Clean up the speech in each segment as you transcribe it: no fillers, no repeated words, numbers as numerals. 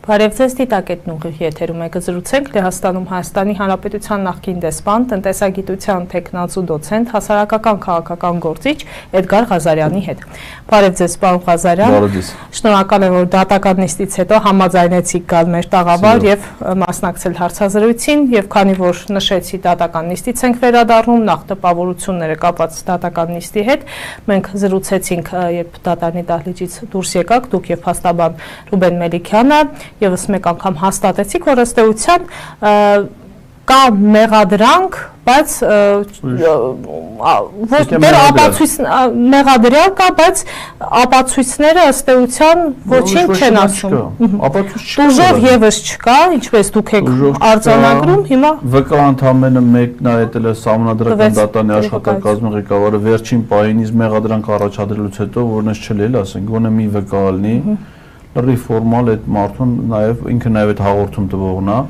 Բարև ձեզ, Դիտակետն ուղիղ եթերում եք, զրուցենք Լեհաստանում Հայաստանի Հանրապետության նախկին դեսպան, տնտեսագիտության թեկնածու դոցենտ, հասարակական քաղաքական գործիչ Էդգար Ղազարյանի հետ։ Բարև ձեզ, պարոն Ղազարյան։ Շնորհակալ եմ, որ դատական նիստից հետո համաձայնեցիք գալ մեր տաղավար եւ մասնակցել հարցազրույցին, եւ քանի որ նշեցի դատական նիստից ենք վերադառնում, նախ տպավորությունները կապված դատական նիստի հետ, մենք զրուցեցինք, երբ դատարանի դահլիճից դուրս եկաք, դուք եւ փաստաբան Ռուբեն Մելիքյանը, Եվս մեկ անգամ հաստատեցիք, որ ըստ էության կա մեղադրանք, բայց մեղադրյալ կա, բայց ապացույցները ըստ էության ոչինչ չեն ասում։ Ուժով եւս չկա, ինչպես դուք եք արձանագրում, հիմա ՎԿ անդամենը մեկն է ետել է Սահմանադրական դատարանի աշխատակազմի ղեկավարը վերջին պահին մեղադրանք առաջադրելուց հետո, որն էս չլել, ասենք, գոնե մի ՎԿ ալնի լրի ֆորմալ այդ մարդուն նաև ինքը նաև այդ հաղորդում տվողն է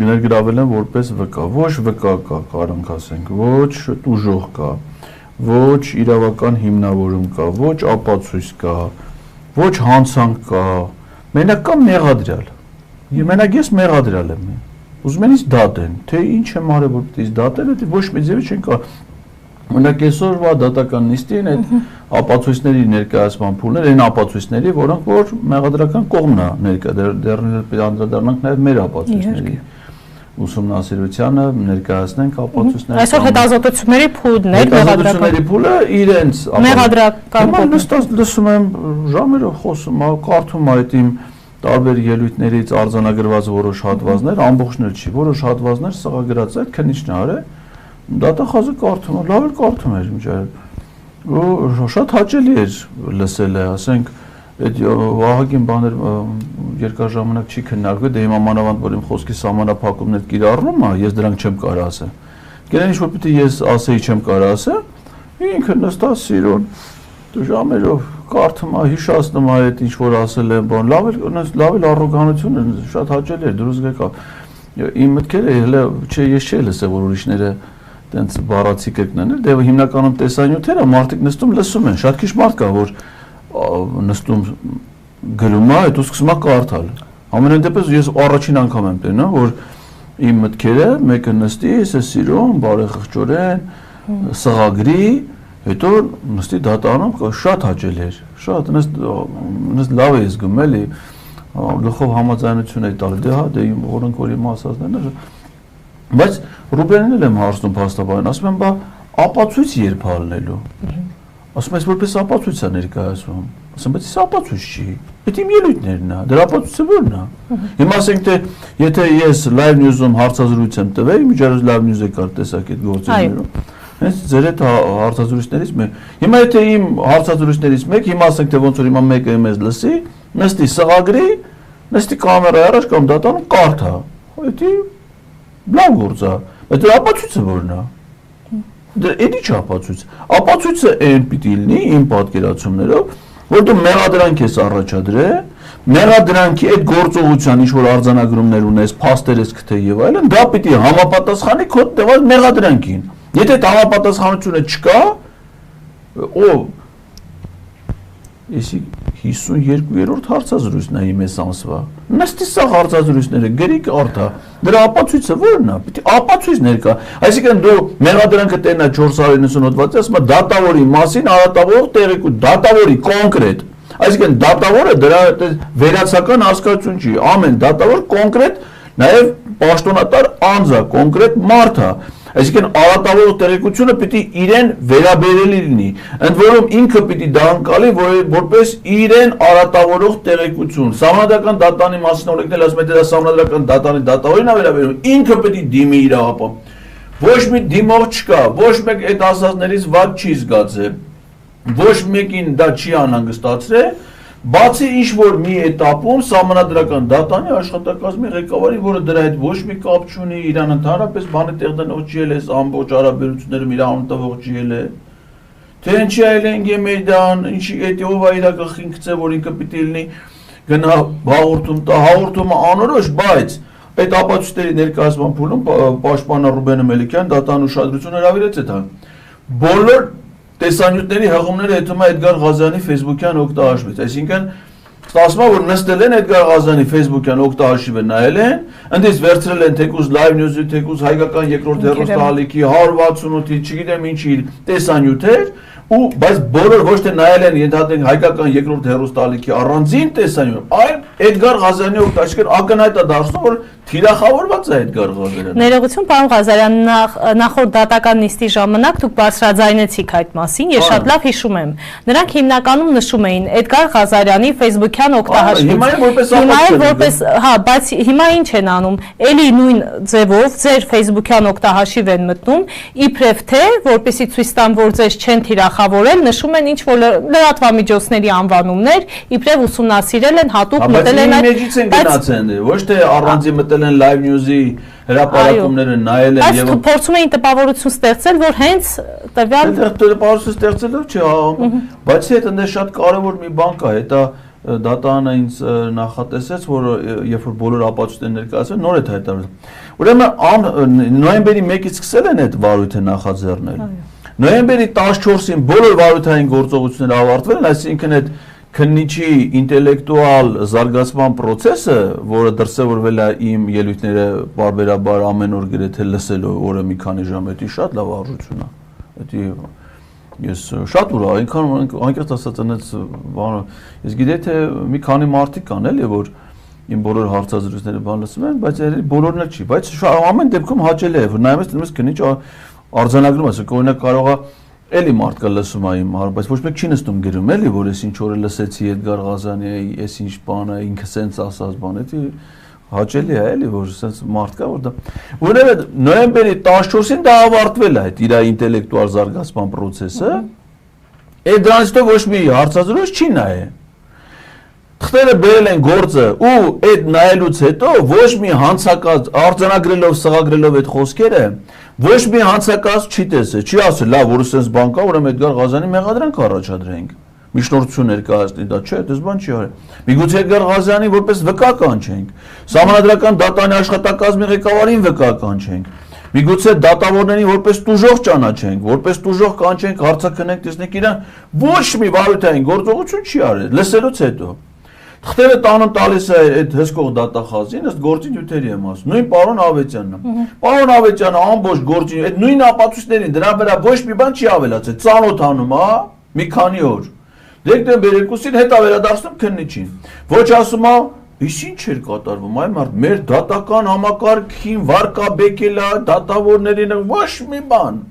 ներգրավել են որպես ՎԿ, ոչ ՎԿ կա, կարանք ասենք, ոչ ուժող կա, ոչ իրավական հիմնավորում կա, ոչ ապացույց կա, ոչ հանցանք կա, մենակ կա մեղադրյալ։ Մենակ ես մեղադրյալ եմ։ Ուզում են ինձ դատեն, թե ինչ եմ արել որ պիտի դատել, դա ոչ մի ձևի չեն կա։ Մենակ այսօրվա դատական նիստին այդ ապացույցների ներկայացման փուլներ, այն ապացույցների, որոնք որ մեղադրական կողմն է ներկա դեռ անդրադառնանք նաև մեր ապացույցների ուսումնասիրությանը ներկայացնենք ապացույցները։ Այսօր հետազոտությունների փուլն է, մեղադրականների փուլը իրենց մեղադրական նստած լսում եմ ժամերով խոսում, կարդում այդ իմ տարբեր ելույթներից արձանագրված որոշ հատվածներ, ամբողջներ չի, որոշ հատվածներ սղագրած այդ քննիչն է արել դատախազը կարդում, լավ էլ կարդում էր միջայել ու շատ հաճելի էր լսել է, ասենք այդ Վահագին բաներ երկար ժամանակ չի քննարկվել, դե հիմա մանավանդ որ իմ խոսքի սահմանափակումն այդ կիրառվում է, ես դրանք չեմ կարող ասել։ Գերեն ինչ որ պիտի ես ասեի չեմ կարող ասել, ինքը նստած սիրուն ժամերով կարդում է, հիշացնում է այդ ինչ որ ասել եմ, բան, լավ էլ առոգանությունը շատ հաճելի էր, դուրս եկավ։ Իմ մտքերը հələ ես չէի լսել, որ ուրիշները տենց բառացի կրկնեն, դե հիմնականում տեսանյութերը մարդիկ նստում լսում են, շատ քիչ մարդ կա, որ նստում գրում է, հետո սկսում է կարդալ։ Ամենայն դեպս ես առաջին անգամ եմ տենում, որ իմ մտքերը մեկը նստի, ես սիրում, բարեխղճորեն, սղագրի, հետո նստի դատարանում, շատ հաճելի էր, շատ նստ լավ է զգում էլի, գլխով համաձայնություն է տալի, դե որոնք որ իմ ասածներն են, բայց Ռուբենին էլ եմ հարցնում փաստաբանին, ասում եմ, բա ապացույց երբ հալնելու։ Ասում ես որպես ապացույց է ներկայացվում։ Ասում բայց սա ապացույց չի։ Այդ իմ ելույթներն է, դրա ապացույցը ո՞րն է։ Հիմա ասենք թե եթե ես live news-ում հարցազրույց եմ տվել, միջազգային live news-ը կար տեսակ այդ գործերում։ Հենց ձեր այդ հարցազրույցներից մեկ։ Հիմա եթե իմ հարցազրույցներից մեկ, հիմա ասենք թե ոնց որ հիմա մեկը մեզ լսի, նստի սղագրի, նստի կամերայի առաջ կամ դատանում կարդա։ Դա լավ գործ է, բայց դրա ապացույցը ո՞րն է։ Դա էդի չի ապացույց։ Ապացույցը այն պիտի լինի իմ պատկերացումներով, որ դու մեղադրանք ես առաջադրել, մեղադրանքի այդ գործողության ինչ որ արձանագրումներ ունես, փաստեր ես գտել եւ այլն, դա պիտի համապատասխանի քո տված մեղադրանքին։ Եթե այդ համապատասխանությունը չկա, Եսի 52-րդ հարցազրույցն է իմ այս ամսվա։ Նստի սա հարցազրույցները գրի կարդա։ Դրա ապացույցը ո՞րն է։ Պիտի ապացույց ներկա։ Այսինքն դու մեղադրանքը տենա 498 հատվածի, ասում է դատավորի մասին արատավորող տեղեկություն, դատավորի կոնկրետ։ Այսինքն դատավորը դրա վերացական հասկացություն չի։ Ամեն դատավոր կոնկրետ, նաև պաշտոնատար անձ է, կոնկրետ մարդ է։ Այսինքն արատավորող տեղեկությունը պիտի իրեն վերաբերելի լինի, ընդ որում ինքը պիտի դա անցալի որպես իրեն արատավորող տեղեկություն։ Սահմանադրական դատարանի մասին օրենքն ասում է, դա սահմանադրական դատարանի դատավորին է վերաբերում, ինքը պիտի դիմի իր ապա։ Ոչ մի դիմող չկա, ոչ մեկ այդ ասածներից վատ չի զգացել, ոչ մեկին դա չի անհանգստացրել, բացի ինչ որ մի էտապում սահմանադրական դատարանի աշխատակազմի ղեկավարին, որը դրա հետ ոչ մի կապ չունի, իրան ընդհանրապես բանի տեղ դնող չի ելես, ամբողջ հարաբերություններում իր անուն տվող չի ելե, թե ինչի այլ են Գեմեյդան, ինչի էդ ով է իր գլխին գցել, որ ինքը պիտի լինի գնա հաղորդում տա, հաղորդումը անորոշ, բայց այդ ապացույցների ներկայացման փուլում պաշտպան Ռուբեն Մելիքյան դատարան ուշադրություն հրավիրեց այդան։ Բոլոր տեսանյութերի հղումները հետում է Էդգար Ղազարյանի Facebook-յան օգտահաշվից, այսինքն Ստացվում է որ նստել են Էդգար Ղազարյանի Facebook-յան օգտահաշիվը նայել են, ընդից վերցրել են թեկուզ Live News-ի, թեկուզ հայկական երկրորդ հեռուստաալիքի 168-ի, չգիտեմ ինչի տեսանյութեր, ու բայց բոլոր ոչ թե նայել են ենթադրենք հայկական երկրորդ հեռուստաալիքի առանձին տեսանյութ, այլ Էդգար Ղազարյանի օգտաշքեր ակնհայտ է դարձնում որ թիրախավորված է Էդգար Ղազարյանը։ Ներողություն, պարոն Ղազարյան, նախորդ դատական նիստի ժամանակ դուք բարձրաձայնեցիք այդ մասին, ես շատ լավ հիշում եմ։ Նրանք հիմնականում նշում էին Էդգար Ղազարյանի Facebook-յան օգտահաշվից։ Հիմա որպես, հա, բայց հիմա ինչ են անում։ Էլի նույն ձևով ձեր Facebook-յան օգտահաշիվ են մտնում, իբրև թե որպեսզի ցույց տան, որ ձեզ չեն թիրախավորել, նշում են ինչ որ լրատվամիջոցների անվանումներ, իբրև ուսումնասիրել են, հատուկ մտել են այդ, ոչ թե առանձին մտել են Live News-ի հրապարակումները նայել են եւ փորձում էին տպավորություն ստեղծել, որ հենց տվյալ տպավորություն ստեղծելով չի, բայց հետ այնտեղ շատ կարեւոր մի բան կա, հետա դատանը ինձ նախատեսեց, որ երբ որ բոլոր ապացույցները ներկայացվեն, նոր է հայտարարել։ Ուրեմն նոյեմբերի 1-ից սկսել են այդ վարույթը նախաձեռնել։ Նոյեմբերի 14-ին բոլոր վարույթային գործողությունները ավարտվել են, այսինքն այդ քննիչի ինտելեկտուալ զարգացման process-ը, որը դրսևորվել է իմ ելույթները բարբերաբար ամեն օր գրեթե լսելով օրը մի քանի ժամ, դա շատ լավ արժություն է։ Դա ես շատ ուրախ, այնքան անկեղծ ասած այնց բանը, ես գիտեի թե մի քանի մարդիկ կան էլի, որ իմ բոլոր հարցազրույցները բան լսում են, բայց բոլորն էլ չի, բայց ամեն դեպքում հաճելի է, որ նայում ես դնում ես քննիչ արձանագրում ես, օրինակ կարող է էլի մարդ կա լսում է իմ հարց, բայց ոչ մեկ չի նստում գրում էլի, որ ես ինչ օրը լսեցի Էդգար Ղազարյանի, ես ինչ բան է, ինքը սենց ասած բան է, հաճելի է էլի, որ սենց մարդ կա, որ դա որովհետև նոյեմբերի 14-ին դա ավարտվել է այդ իր ինտելեկտուալ զարգացման process-ը, այդ դրանից հետո ոչ մի հարցազրույց չի նայել։ Թղթերը բերել են գործը ու այդ նայելուց հետո ոչ մի հանցակաց արձանագրելով, սղագրելով այդ խոսքերը ոչ մի հանցակաց չի տեսել, չի ասել, լավ, որ սենց բան կա, ուրեմն Էդգար Ղազարյանի մեղադրանք առաջադրենք։ Միջնորդություն ներկայացնի, դա չէ, դες բան չի արել։ Միգուցե Էդգար Ղազարյանի որպես վկա կանչենք, Սահմանադրական դատանի աշխատակազմի ղեկավարին վկա կանչենք, միգուցե դատավորներին որպես տուժող ճանաչենք, որպես տուժող կանչենք, հարցաքնենք, տեսնենք իրան, ոչ մի վարույթային գործողություն չի արել, լսելուց հետո։ Թղթերը տանում տալիս է այդ հսկող դատախազին, ըստ գործի նյութերի եմ ասում, նույն պարոն Ավետյանն է։ Պարոն Ավետյանը ամբողջ գործի, այդ նույն ապացույցներին դրա վրա ոչ մի բան չի ավելացել, ծանոթանում, հա, մի քանի օր։ Դեկտեմբեր 2-ին հետա վերադարձնում քննիչին։ Ոչ ասում է, իսկ ինչ էր կատարվում, այ մարդ, մեր դատական համակարգին վարկաբեկել է դատավորներին ոչ մի բան։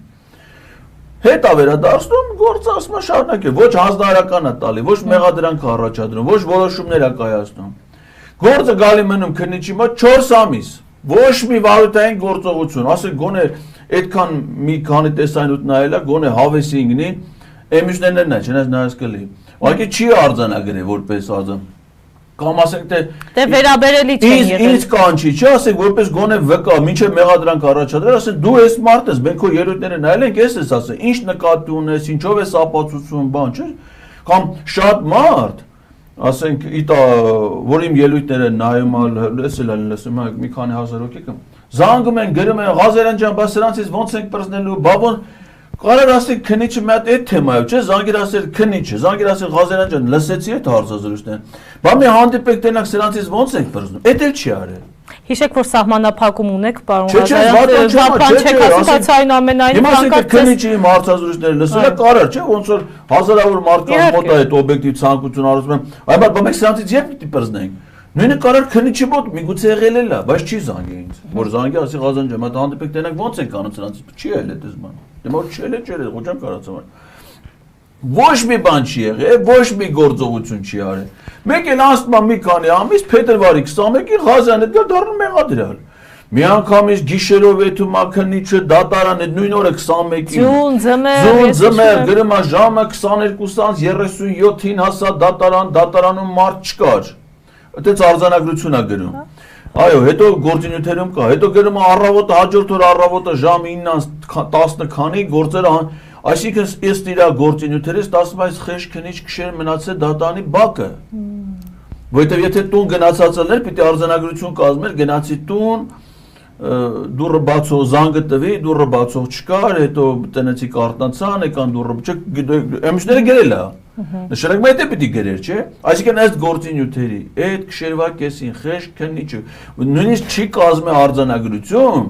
Հետա վերադարձնում գործը ասում է շարունակել, ոչ հանձնարարական է տալի, ոչ մեղադրանք է առաջադրում, ոչ որոշումներ է կայացնում։ Գործը գալի մնում քննիչի մոտ 4 ամիս, ոչ մի վարույթային գործողություն, ասեք գոնե այդքան մի քանի տեսանյութ նայելա, գոնե հավեսի ինգնի, էմյուսներն է, չնայած նայած կլի։ Ուղղակի չի արձանագրել որպես արձան։ Կամ ասենք թե վերաբերելի չեն եղել։ Ինչ կանչի, չէ, ասենք որպես գոնե վկա, մինչև մեղադրանք առաջադրել, ասենք դու ես մարդ ես, մենք քո ելույթները նայել ենք, ես ես ասել, ինչ նկատի ունես, ինչով ես ապացուցում, բան, չէ՞։ Կամ շատ մարդ, ասենք իտա, որ իմ ելույթները նայում է, լսում է մի քանի հազար հոգի կամ զանգում են, գրում են Ղազարյան ջան, բա սրանցից ոնց ենք պրծնելու, բա ոնց Կարար ասել քնիչը մի հատ այդ թեմայով, չէ, զանգեր ասել քնիչը, զանգեր ասել Ղազարյան ջան, լսեցի այդ հարցազրույցները։ Բա մի հանդիպեք տենակ սրանցից ոնց եք բռնում։ Էդ էլ չի արել։ Հիշեք, որ սահմանափակում ունեք, պարոն Ղազարյան, վատան չեք ասում, բայց այնուամենայնիվ կանկարծ քնիչի իմ հարցազրույցները լսելը կարար, չէ, ոնց որ հազարավոր մարդկանց մոտ է այդ օբյեկտիվ ցանկություն արվում են։ Այ բա մենք սրանցից երբ պիտի բռնենք։ Նույնը կարար քնիչի մոտ միգուցե եղել է, բայց չի զանգել ինձ։ Որ զանգի ասի Ղազարյան ջան, մատ հանդիպեք տենակ ոնց եք անում սրանցից։ Չի ել այդպես բան։ Դե մոտ չէ, ոչան կարացում են։ Ոչ մի բան չի եղել, ոչ մի գործողություն չի արել։ Մեկ էլ անցնում մի քանի ամիս փետրվարի 21-ին Ղազարյանը դառնում մեղադրյալ։ Մի անգամից գիշերով եթում ակնիչը դատարանը նույն օրը 21-ին ձմեռ գրում է ժամը 22:37-ին հասա դատարանում մարդ չկար։ Այդպես արձանագրություն է գրում։ Այո, հետո գործինյութերում կա, հետո գրում է առավոտը, հաջորդ օր առավոտը ժամը 9-10 քանի գործերը, այսինքն ըստ իր գործինյութերից 10 խեղճ քնիչ քշեր մնացել դատարանի բակը։ Որովհետև եթե տուն գնացածներ պիտի արձանագրություն կազմեր, գնացի տուն, դուրը բացող զանգը տվի, դուրը բացող չկար, հետո տնեցի կարտնացան, եկան դուրը, էմիշները գրել է։ Նշանակում է պիտի գրեր, չէ։ Այսինքն ըստ գործի նյութերի, այդ քշերվա կեսին խեղճ քննիչը նույնիսկ չի կազմի արձանագրություն,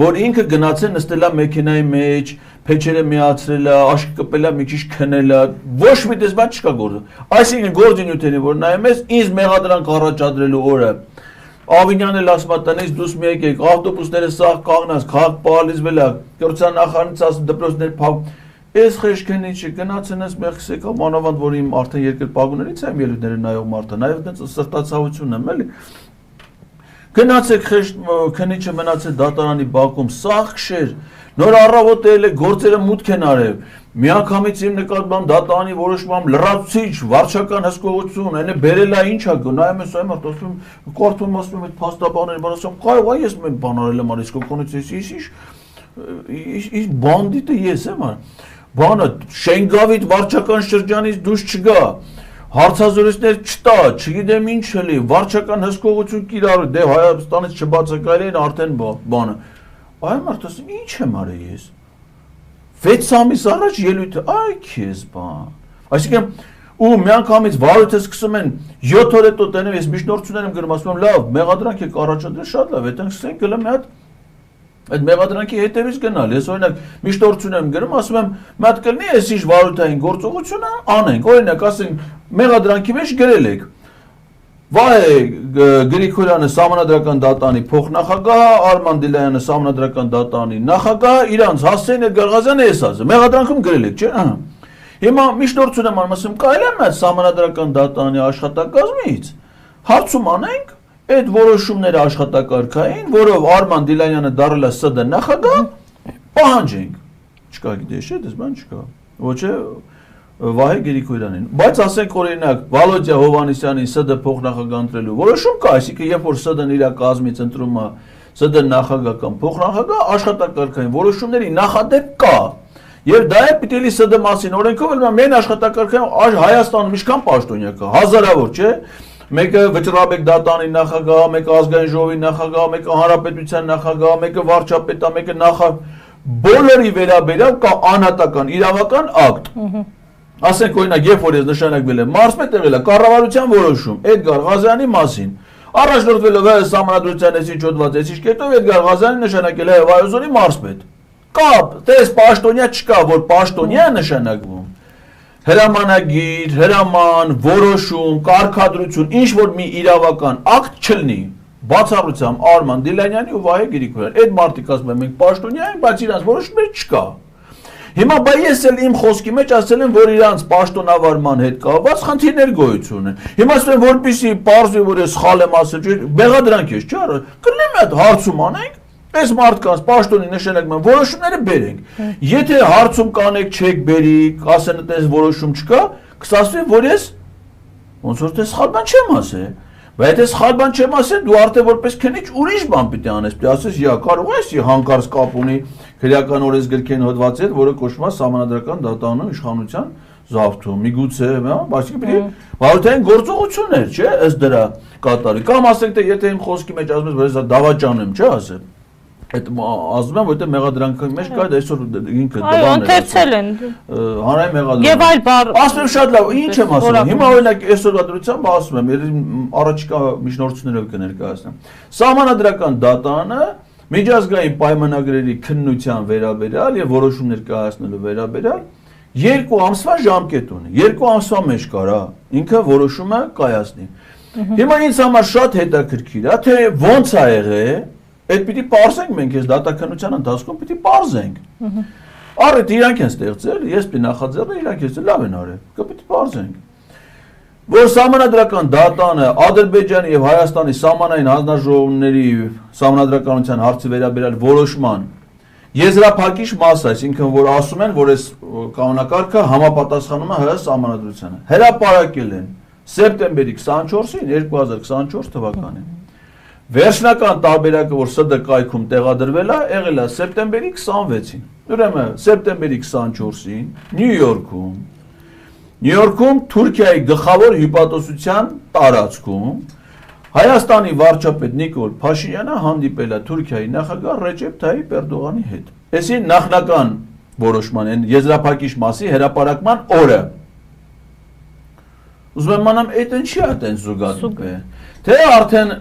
որ ինքը գնացել նստել է մեքենայի մեջ, փեչերը միացրել է, աշկը կպել է, մի քիչ քնել է, ոչ մի դες բան չկա գործը։ Այսինքն գործի նյութերին, որ նայում ես, ինձ մեղադրանք առաջադրելու օրը Ավինյանն էլ ասում է տնից դուս մի եկեք, ավտոբուսները սաղ կանգնած, քաղաք պահալիզվել է, կրթության նախարարից ասում դպրոցներ փակ։ Այս խեղճքենիչը գնացին այս մեղսեկա մանավանդ որ իմ արդեն երկրպագուներից եմ ելույթները նայող մարդը, նաև այդպես սրտացավություն եմ էլի։ Գնացեք խեղճքենիչը մնացել դատարանի բակում, սաղ քշեր, նոր առավոտ էլ գործերը մուտք են արել։ Միանգամից իմ նկատմամբ դատարանի որոշմամբ լրացուցիչ վարչական հսկողություն, այնը բերել է ինչ է նայում ես այ մարդ ասում կարդում ասում այդ փաստաբանները բան ասում կարող է ես մեն բան արել եմ արի կոնկրետ ինչ բանդիտը ես եմ բանը Շենգավիթ վարչական շրջանից դուրս չգա հարցազրույցներ չտա չգիտեմ ինչ էլի վարչական հսկողություն կիրառել դե Հայաստանից չբացակայել արդեն բանը այ մարդ ասում ինչ եմ արել ես 6 ամիս առաջ ելույթը այ քեզ բան այսինքն ու միանգամից վարույթը սկսում են 7 օր հետո տենեմ ես միջնորդություններ եմ գրում ասում եմ լավ մեղադրանք եք առաջադրել շատ լավ այդտեղ սկսենք գլը մի հատ այդ մեղադրանքի հետևից գնալ ես օրինակ միջնորդություն եմ գրում ասում եմ մի հատ կլինի այս ինչ վարույթային գործողությունը անենք օրինակ ասենք մեղադրանքի մեջ գրել եք Վայ Գրիգորյանը Սահմանադրական դատարանի փոխնախագահ, Արման Դիլայանը Սահմանադրական դատարանի նախագահ, իրանց Հասցեն Էդգար էս ասը, մեղադրանքում գրել եք, չէ՞։ Հիմա միջնորդություն եմ անում, ասում կարելի է այդ Սահմանադրական դատարանի աշխատակազմից հարցում անենք այդ որոշումները աշխատակարգային, որով Արման Դիլայանը դառել է ՍԴ նախագահ, պահանջենք։ Չկա գիտես, չէ՞, դες բան չկա։ Ոչ է Վահե Գրիգորյանին, բայց ասենք օրինակ Վալոդիա Հովհաննիսյանի ՍԴ փոխնախագահ ընտրելու որոշում կա, այսինքն երբ որ ՍԴ-ն իր կազմից ընտրում է ՍԴ նախագահ կամ փոխնախագահ, աշխատակարգային որոշումների նախադեպ կա։ Եվ դա է պիտի լի ՍԴ մասին օրենքով էլ մեն աշխատակարգային Հայաստանում ինչքան պաշտոնյա կա, հազարավոր, չէ՞։ Մեկը Վճռաբեկ դատարանի նախագահ, մեկը ազգային ժողովի նախագահ, մեկը հանրապետության նախագահ, մեկը վարչապետ, մեկը բոլորի վերաբերյալ կա անհատական իրավական ակտ։ Ասենք օրինակ երբ որ ես նշանակվել եմ մարզպետ եղել է կառավարության որոշում Էդգար Ղազարյանի մասին առաջնորդվելով է Սահմանադրության էսի ճոդված էսի կետով Էդգար Ղազարյանը նշանակել է Վայոց-Ձորի մարզպետ կապ դες պաշտոնյա չկա որ պաշտոնյա նշանակվում հրամանագիր, հրաման, որոշում, կարգադրություն, ինչ որ մի իրավական ակտ չլինի բացառությամբ Արման Դիլանյանի ու Վահե Գրիգորյանի այդ մարդիկ ասում են մենք պաշտոնյա ենք բայց իրանց որոշումներ չկա Հիմա բա ես էլ իմ խոսքի մեջ ասել եմ, որ իրանց պաշտոնավարման հետ կապված խնդիրներ գոյություն են։ Հիմա ասում եմ, որպեսզի պարզվի, որ ես սխալ եմ ասել, մեղադրանք ես, չէ՞, կլինի մի հատ հարցում անենք, այս մարդկանց պաշտոնի նշանակման որոշումները բերենք։ Եթե հարցում կանեք չեք բերի, ասեն այդպես որոշում չկա, կսասվի, որ ես ոնց որ դες սխալ բան չեմ ասել։ Բայց եթե սխալ բան չեմ ասել, դու արդեն որպես քննիչ ուրիշ բան պիտի անես, պիտի ասես, «Յա, կարող ես հանկարծ կապ ունի քրեական օրենսգրքին հոդվածի հետ, որը կոչվում է Սահմանադրական դատարանի իշխանության զավթում»։ Միգուցե, բայց պիտի վարորդային գործողություններ, չէ՞, ըստ դրա կատարի։ Կամ ասենք թե եթե իմ խոսքի մեջ ասում ես, որ ես դավաճան եմ, չէ՞ ասել։ Այդ ասում եմ, որ դա մեղադրանքի մեջ կա, այսօր ինքը դվանն է։ Այո, ընթերցել են։ Հանրային մեղադրանք։ Եվ այլ բառ։ Ասում եմ շատ լավ, ինչ եմ ասում։ Հիմա օրինակ այսօրվա դրությամբ ասում եմ, առաջիկա միջնորդություններով կներկայացնեմ։ Սահմանադրական դատարանը միջազգային պայմանագրերի քննության վերաբերյալ եւ որոշումներ կայացնելու վերաբերյալ 2 ամսվա ժամկետ ունի։ 2 ամսվա մեջ կարա ինքը որոշումը կայացնի։ Հիմա ինձ համար շատ հետաքրքիր է, թե ոնց է եղել Այդ պիտի պարզենք մենք ես դատաքննության ընթացքում պիտի պարզենք։ Առիթ իրանք են ստեղծել, ես պիտի նախաձեռնեմ, իրանք ես լավ են արել, կպիտի պարզենք։ Որ Սահմանադրական դատարանը Ադրբեջանի եւ Հայաստանի սահմանային հանձնաժողովների սահմանադրականության հարցի վերաբերյալ որոշման եզրափակիչ մասը, այսինքն որ ասում են, որ այս կանոնակարգը համապատասխանում է ՀՀ սահմանադրությանը։ Հրապարակել են սեպտեմբերի 24-ին 2024 թվականին։ Վերջնական տարբերակը, որ ՍԴ կայքում տեղադրվել է, եղել է սեպտեմբերի 26-ին։ Ուրեմն սեպտեմբերի 24-ին Նյու Յորքում Թուրքիայի գլխավոր հյուպատոսության տարածքում Հայաստանի վարչապետ Նիկոլ Փաշինյանը հանդիպել է Թուրքիայի նախագահ Ռեջեփ Թայիփ Էրդողանի հետ։ Այսին նախնական որոշման են եզրափակիչ մասի հրապարակման օրը։ ուզում եմ իմանամ այդ ինչի է այդեն զուգադիպ է։ Թե արդեն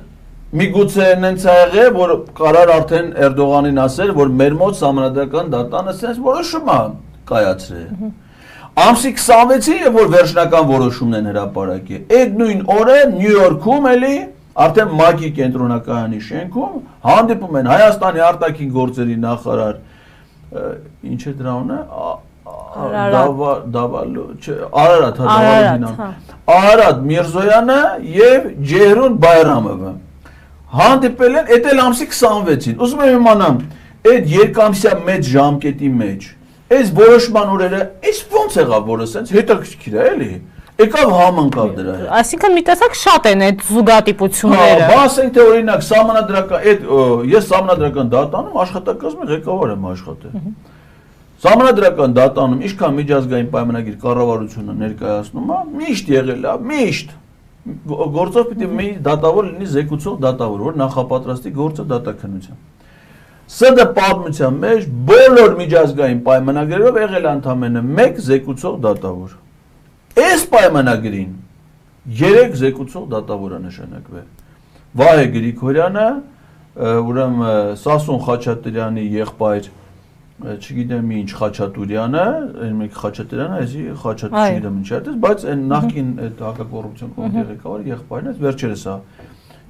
միգուցե նենց ա եղել, որ կարար արդեն Էրդողանին ասել, որ մեր մոտ Սահմանադրական դատանը sense որոշում է կայացրել։ Ամսի 26-ին, երբ որ վերջնական որոշումն են հրապարակի, այդ նույն օրը Նյու Յորքում էլի արդեն ՄԱԿ-ի կենտրոնակայանի շենքում հանդիպում են Հայաստանի արտաքին գործերի նախարար ինչ է դրա անունը Արարատ Միրզոյանը եւ Ջեհրուն Բայրամովը հանդիպել են էդ էլ ամսի 26-ին։ Ուզում եմ իմանամ, այդ երկամսյա մեծ ժամկետի մեջ այս որոշման օրերը այս ո՞նց եղավ, որ ասենց հետաքրքիր է, էլի։ Եկավ համընկավ դրա հետ։ Այսինքն մի տեսակ շատ են այդ զուգադիպությունները։ Հա, ասենք թե օրինակ Սահմանադրական այդ ես Սահմանադրական դատանում աշխատակազմի ղեկավար եմ աշխատել։ Սահմանադրական դատանում ինչքան միջազգային պայմանագիր կառավարությունը ներկայացնում է, միշտ եղել է, միշտ գործով պիտի մի դատավոր լինի զեկուցող դատավոր, որ նախապատրաստի գործը դատաքննության։ ՍԴ պատմության մեջ բոլոր միջազգային պայմանագրերով եղել ընդամենը մեկ զեկուցող դատավոր։ Այս պայմանագրին 3 զեկուցող դատավոր է նշանակվել։ Վահե Գրիգորյանը, ուրեմն Սասուն Խաչատրյանի եղբայր, չգիտեմ ինչ Խաչատուրյանը, մեկ Խաչատրյանը, այսի Խաչատուրյանը չգիտեմ ինչ է, բայց այն նախկին այդ հակակոռուպցիոն կոմիտեի ղեկավարը եղբայրն է, վերջերս է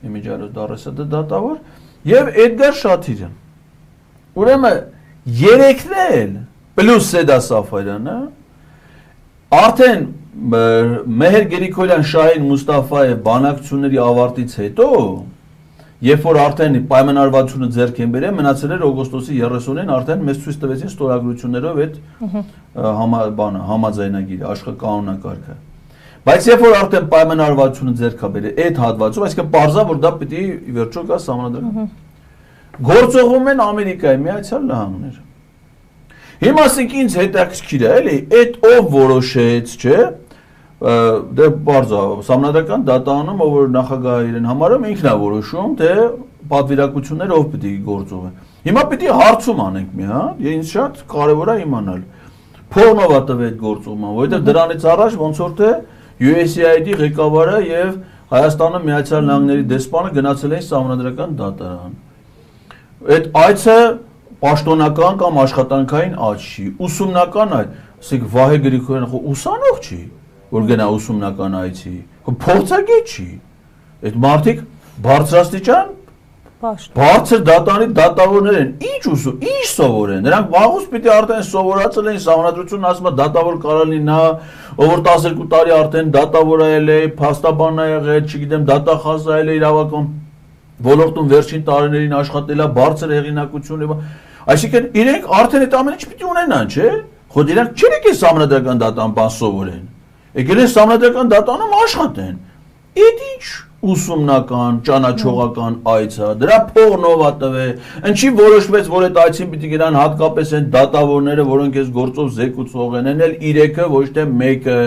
Իմիջիալոս Դարեսը դատավոր եւ Էդգար Շաթիրյան։ Ուրեմն երեքն էլ պլյուս Սեդա Սաֆարյանը արդեն Մեհեր Գրիգորյան Շահին Մուստաֆաև բանակցությունների ավարտից հետո, երբ որ արդեն պայմանավորվածությունը ձեռք են բերել, մնացել էր օգոստոսի 30-ին արդեն մեզ ցույց տվեցին ստորագրություններով այդ համաձայնագիրը, աշխականոնակարգը։ Բայց երբ որ արդեն պայմանավորվածությունը ձեռք է բերել այդ հատվածում, այսինքն պարզա որ դա պիտի վերջո գա Սահմանադրական։ Գործողում են Ամերիկայի Միացյալ Նահանգներ։ Հիմա ասենք ինձ հետաքրքիր է, էլի, այդ ով որոշեց, չէ՞։ Դե բարձա Սահմանադրական դատանում, ով որ նախագահը իրեն համարում, ինքն է որոշում, թե պատվիրակությունները ով պիտի գործողեն։ Հիմա պիտի հարցում անենք մի, հա, ինձ շատ կարևոր է իմանալ։ Փողնովա տվե այդ գործողումը, որովհետև դրանից առաջ ոնց որ թե USAID-ի ղեկավարը եւ Հայաստանում Միացյալ Նահանգների դեսպանը գնացել էին Սահմանադրական դատարան։ Այդ այցը պաշտոնական կամ աշխատանքային աճ չի, ուսումնական այ, ասենք Վահե Գրիգորյանը խո ուսանող չի, որ գնա ուսումնական այցի, փորձագետ չի։ Այդ մարդիկ բարձրաստիճան բարձր դատանի դատավորներ են, ինչ սովորեն, նրանք վաղուց պիտի արդեն սովորացել են Սահմանադրությունն ասում է դատավոր կարող լինի նա, ով որ 12 տարի արդեն դատավոր ել է, փաստաբան է եղել, չգիտեմ, դատախազ ել է իրավական ոլորտում վերջին տարիներին աշխատել է, բարձր հեղինակություն է, այսինքն իրենք արդեն այդ ամեն ինչ պիտի ունենան, չէ՞։ Խոդ իրենք չեն եկել Սահմանադրական դատան բան սովորեն։ Եկել են Սահմանադրական դատանում աշխատեն։ Այդ ինչ ուսումնական, ճանաչողական այց է, դրա փողնովա տվե։ Ինչի որոշվեց, որ այդ այցին պիտի գնան հատկապես այն դատավորները, որոնք այս գործով զեկուցող են, էլ 3-ը, ոչ թե 1-ը։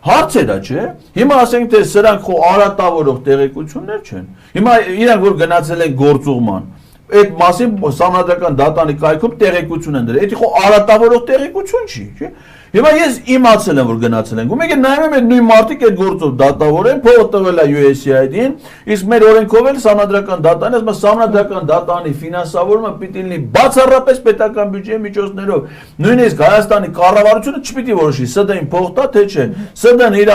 Հարց է դա, չէ՞։ Հիմա ասենք թե սրանք խո արատավորող տեղեկություններ չեն։ Հիմա իրանք որ գնացել են գործուղման, այդ մասին Սահմանադրական դատանի կայքում տեղեկություն են դրել։ Դա խո արատավորող տեղեկություն չի, չէ՞։ Հիմա ես իմացել եմ որ գնացել ենք։ Ու մեկ է նայում եմ այդ նույն մարդիկ այդ գործով դատավոր են, փողը տվել է USAID-ին, իսկ մեր օրենքով էլ Սահմանադրական դատանը, ասում է Սահմանադրական դատանի ֆինանսավորումը պիտի լինի բացառապես պետական բյուջեի միջոցներով։ Նույնիսկ Հայաստանի կառավարությունը չպիտի որոշի ՍԴ-ին փող տա թե չէ։ ՍԴ-ն իր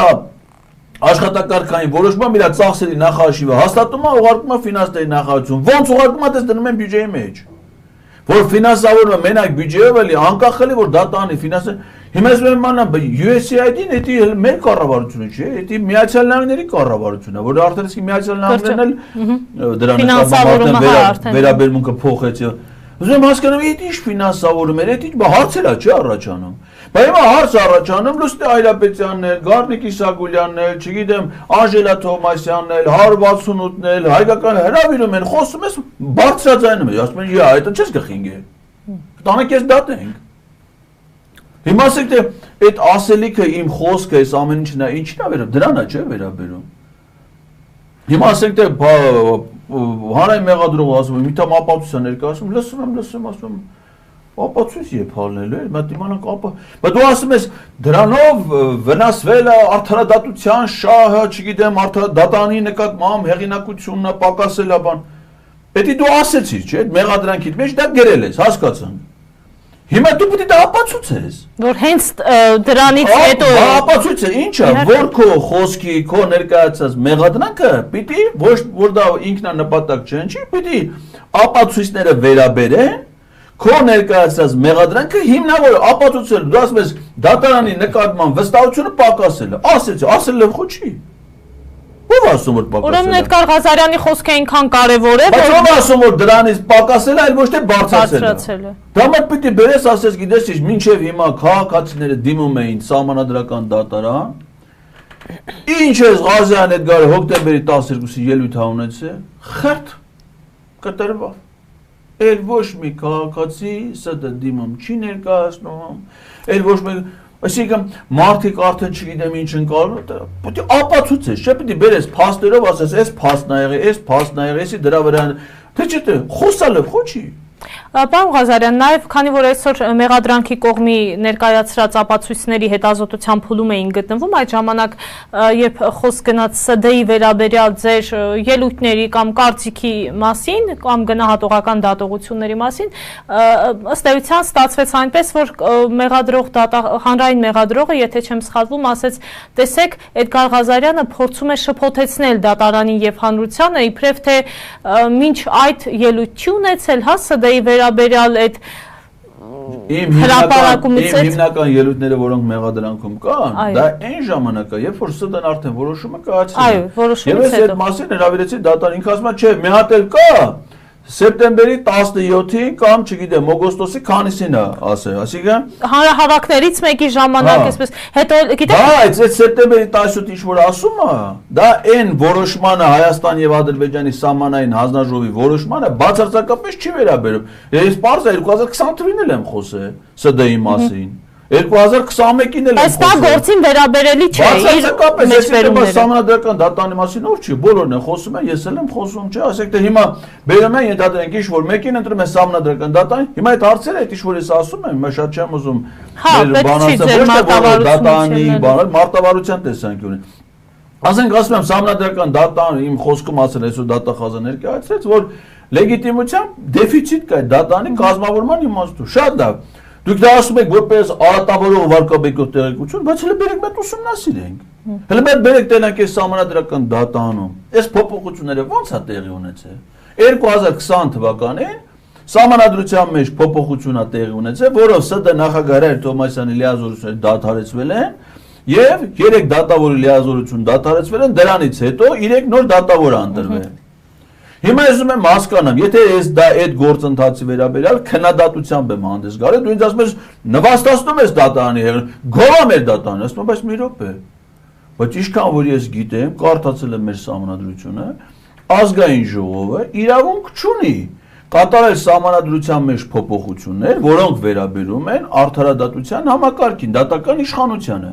աշխատակարգային որոշմամբ իր ծախսերի նախաշիվը հաստատում է, ուղարկում է ֆինանսների նախարարություն։ Ոնց ուղարկում է, դες դնում են բյուջեի մեջ։ Որ ֆինանսավորումը մենակ բյուջեով էլի անկախ էլի որ դատանի ֆինանսը հիմա ես իմանամ USAID-ին դա մեր կառավարությունը չէ, դա Միացյալ Նահանգների կառավարությունն է, որ արդեն իսկ Միացյալ Նահանգներն էլ դրան նշանակում վերաբերմունքը փոխեց։ Ուզում եմ հասկանամ, դա ինչ ֆինանսավորում էր, դա ինչ հարցեր է, չէ՞ առաջանում։ Բայց հիմա հարց առաջանում Լուսինե Այրապետյանն էլ, Գառնիկ Իսագուլյանն էլ, չգիտեմ, Անժելա Թովմասյանն էլ, 168-ն էլ, հայկական հրավիրում են, խոսում ես բարձրաձայնում ես, ասում են, «Յա, այդ չես գխինգ է»։ Տանեք ես դատենք։ Հիմա ասեք թե այդ ասելիքը իմ խոսքը, այս ամեն ինչն է, ինչին է վերաբերում, դրան է չէ վերաբերում։ Հիմա ասենք թե հանրային մեղադրողը ասում է, մի տամ ապացույց ներկայացում, լսում եմ, ասում եմ, ապացույց է փալնելու, բայց իմանանք բայց դու ասում ես դրանով վնասվել է արդարադատության շահը, չգիտեմ, արդարադատանի նկատմամբ հեղինակությունն է պակասել է բան։ Պետք է դու ասեցիր, չէ՞, այդ մեղադրանքիդ մեջ դա գրել ես, հասկացանք։ Հիմա դու պետք է դա ապացուցես։ Որ հենց դրանից հետո ապացույց է, ինչ է, որ քո խոսքի, քո ներկայացած մեղադրանքը պիտի ոչ որ դա ինքնանպատակ չընչի, պիտի ապացույցները վերաբերեն քո ներկայացած մեղադրանքը հիմնավոր ապացուցել, դու ասում ես դատարանի նկատմամբ վստահությունը պակասել է, ասել է խոչի։ Ո՞վ ասում որ պակասել է։ Ուրեմն Էդգար Ղազարյանի խոսքը այնքան կարևոր է, որ ով ասում որ դրանից պակասել է, այլ ոչ թե բարձրացել է։ Դա մոտ պիտի բերես ասես, գիտես ինչ, մինչև հիմա քաղաքացիները դիմում էին սահմանադրական դատարան։ Ինչ ես Ղազարյան Էդգարը հոկտեմբերի 12-ի ելույթ ունեցել, խրտ կտրվա։ Էլ ոչ մի քաղաքացի ՍԴ դիմում չի ներկայացնում, էլ ոչ մի Այսինքն մարդիկ արդեն չգիտեմ ինչ ընկալում, պետք է ապացուցես, չէ՞ պետք է բերես փաստերով ասես, այս փաստն ա եղել, այս փաստն ա եղել, էսի դրա վրա թե չէ՞ խոսալը խոչի։ Պարոն Ղազարյան, նաև քանի որ այսօր մեղադրանքի կողմի ներկայացրած ապացույցների հետազոտության փուլում էին գտնվում, այդ ժամանակ երբ խոսք գնաց ՍԴ-ի վերաբերյալ ձեր ելույթների կամ կարծիքի մասին կամ գնահատողական դատողությունների մասին, ըստ էության ստացվեց այնպես, որ հանրային մեղադրողը, եթե չեմ սխալվում, ասեց, տեսեք, Էդգար Ղազարյանը փորձում է շփոթեցնել դատարանին եւ հանրությանը, իբրև թե մինչ այդ ելույթ չի ունեցել, հա, ՍԴ-ի վերաբերյալ այդ հրապարակումից Իմ հիմնական ելույթները, որոնք մեղադրանքում կան, դա այն ժամանակ է, երբ որ ՍԴ-ն արդեն որոշումը կայացրել է։ Այո, որոշումից հետո։ Եվ ես այդ մասին հրավիրեցի դատարան, ինքը ասում է, չէ, մի հատ էլ կա, սեպտեմբերի 17-ին կամ չգիտեմ օգոստոսի քանիսին է ասել, այսինքն հանրահավաքներից մեկի ժամանակ այսպես հետո գիտեք բայց այդ սեպտեմբերի 17-ին ինչ որ ասում է դա այն որոշմանը Հայաստան եւ Ադրբեջանի սահմանային հանձնաժողովի որոշմանը բացարձակապես չի վերաբերում ես պարզ 2020 թվականին էլ եմ խոսել ՍԴ-ի մասին 2021-ին էլ Այս դա գործին վերաբերելի չէ բացարձակապես այս սահմանադրական դատարանի մասին ով չի բոլորն են խոսում են ես էլ եմ խոսում չէ ասեք թե հիմա բերում են ենթադրենք ինչ որ մեկին ընտրում են սահմանադրական դատարան հիմա այդ հարցերը այդ ինչ որ ես ասում եմ հիմա շատ չեմ ուզում դատարանի մարտավարության տեսանկյունից ասենք ասում եմ սահմանադրական դատարան իմ խոսքում ասել այսօր դատախազը ներկայացրեց որ լեգիտիմության դեֆիցիտ կա դատարանի կազմավորման իմաստով շատ լավ Դուք դա ասում եք որպես արատավորող վարկաբեկող տեղեկություն, բայց հələ բերեք մենք ուսումնասիրենք։ Հələ մենք բերեք տենանք այս սահմանադրական դատանում։ Այս փոփոխությունները ո՞նց է տեղի ունեցել։ 2020 թվականին սահմանադրության մեջ փոփոխություն է տեղի ունեցել, որով ՍԴ նախագահ Հրայր Թովմասյանի լիազորությունները դադարեցվել են եւ 3 դատավորի լիազորություն դադարեցվել են, դրանից հետո 3 նոր դատավոր ընտրվել։ Հիմա ասում եմ հասկանամ, եթե ես դա այդ գործընթացի վերաբերյալ քննադատությամբ եմ հանդես գալու, դու ինձ ասում ես նվաստացնում ես դատարանի հեղին, գոհամ էր դատարանը, ասում եմ, բայց մի րոպե։ Բայց ինչքան որ ես գիտեմ, կարդացել եմ մեր սահմանադրությունը, ազգային ժողովը իրավունք չունի կատարել սահմանադրության մեջ փոփոխություններ, որոնք վերաբերում են արդարադատության համակարգին, դատական իշխանությանը։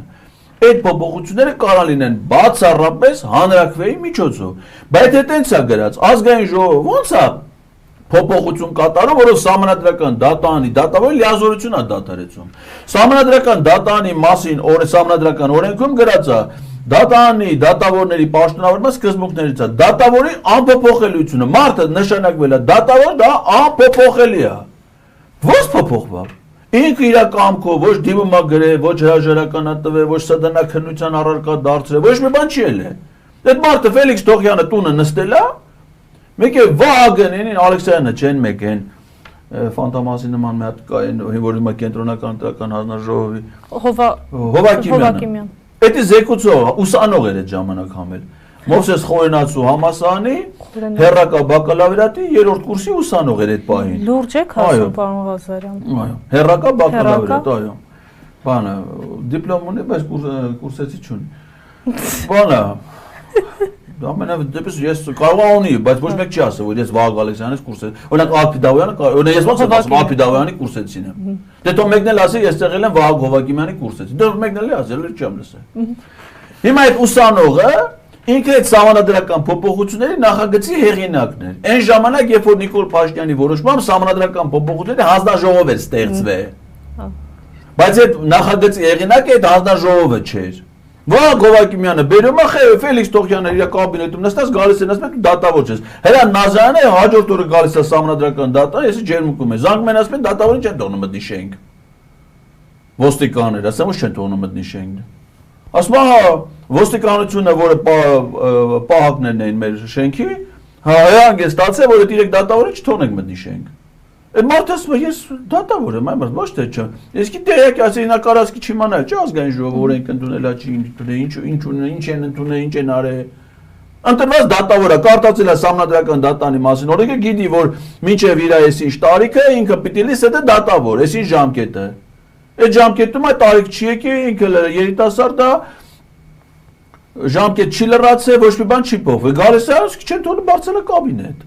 Այդ փոփոխությունները կարող լինեն բացառապես հանրաքվեի միջոցով, բայց այդ տենց է գրած ազգային ժողովը ո՞նց է փոփոխություն կատարում, որով սահմանադրական դատարանի դատավորի լիազորությունն է դադարեցում։ Սահմանադրական դատարանի մասին սահմանադրական օրենքում գրած է դատարանի դատավորների պաշտոնավորման սկզբունքներից է դատավորի անփոփոխելիությունը, մարդը նշանակվել է դատավոր, դա անփոփոխելի է։ Ո՞նց փոփոխվավ։ Ինքը իր կամքով ոչ դիմումա գրե, ոչ հրաժարական տվե, ոչ ՍԴ-նա քննության առարկա դարձրե, ոչ մի բան չի ելել։ Այդ մարդը Ֆելիքս Թոխյանը տունը նստել է, մեկ է Վահագնին, Ալեքսեյանը չեն մեկ են ֆանտոմասի նման մի հատ կա, որ հիմա կենտրոնական ընտրական հանձնաժողովի Հովակիմյան։ Դա զեկուցող, ուսանող էր այդ ժամանակ համել։ Մովսես Խորենացու համալսարանի հերրակա բակալավրիատի 3-րդ կուրսի ուսանող էր այդ պահին։ Լուրջ եք ասում, պարոն Ղազարյան։ Այո, հերրակա բակալավրիատ, այո։ Բանը դիպլոմ ունի, բայց կուրսեցի չունի։ Բանը ամենադեպս ես կարող ունի, բայց ոչ մեկ չի ասել, որ ես Վահագ Ալեքսյանից կուրսեցի։ Օրինակ Ալփի Դավոյանը, օրինակ ես ո՞նց եմ ասում, Ալփի Դավոյանի կուրսեցին եմ։ Դե թող մեկն էլ ասի, ես եղել եմ Վահագ Հովակիմյանի կուրսեցի։ Դե մեկն էլ ասել, չեմ լսել։ Հիմա այդ ուսանողը ինքը այդ սահմանադրական փոփոխությունների նախագծի հեղինակն էր։ Այն ժամանակ, երբ որ Նիկոլ Փաշինյանի որոշմամբ սահմանադրական փոփոխությունների հանձնաժողով էր ստեղծվել։ Բայց այդ նախագծի հեղինակը այդ հանձնաժողովը չէր։ Վա Գովակիմյանը բերում է Ֆելիքս Տոխյանը իր կաբինետում նստած գալիս է նստած դատավոր չես։ Հրան Նազարյանը հաջորդ օրը գալիս է սահմանադրական դատա, ես ջերմուկում եմ։ Զանգում են ասում են դատավորին չեն թողնում մտնի շենք։ Ոստիկանները, ասեմ ոչ չեն թողնում մտնի շենք։ Ասում հա ոստիկանությունը, որը պահակներն էին մեր շենքի, հանգ է ստացել, որ այդ իրեք դատավորին չթողնենք մտնի շենք։ Այդ մարդը ասում է ես դատավոր եմ, այ ոչ թե չէ։ Ես գիտեի, ասի նա կարասկի չիմանա, չէ ազգային ժողովը օրենք ընդունել, ինչ են ընդունել, ինչ են արել։ Ընտրված դատավորը կարտացել է սահմանադրական դատանի մասին, օրենքը գիտի, որ մինչև իր այսինչ տարիքը ինքը պիտի լսի դա դատավոր, այսինչ ժամկետը։ Այդ ժամկետում այդ տարիք չի եկի, ինքը երիտասարդ է, ժամկետ չի լրացել, ոչ մի բան չի փոխվել։ Գալիս է, չեն թողնում բարձել կաբինետ։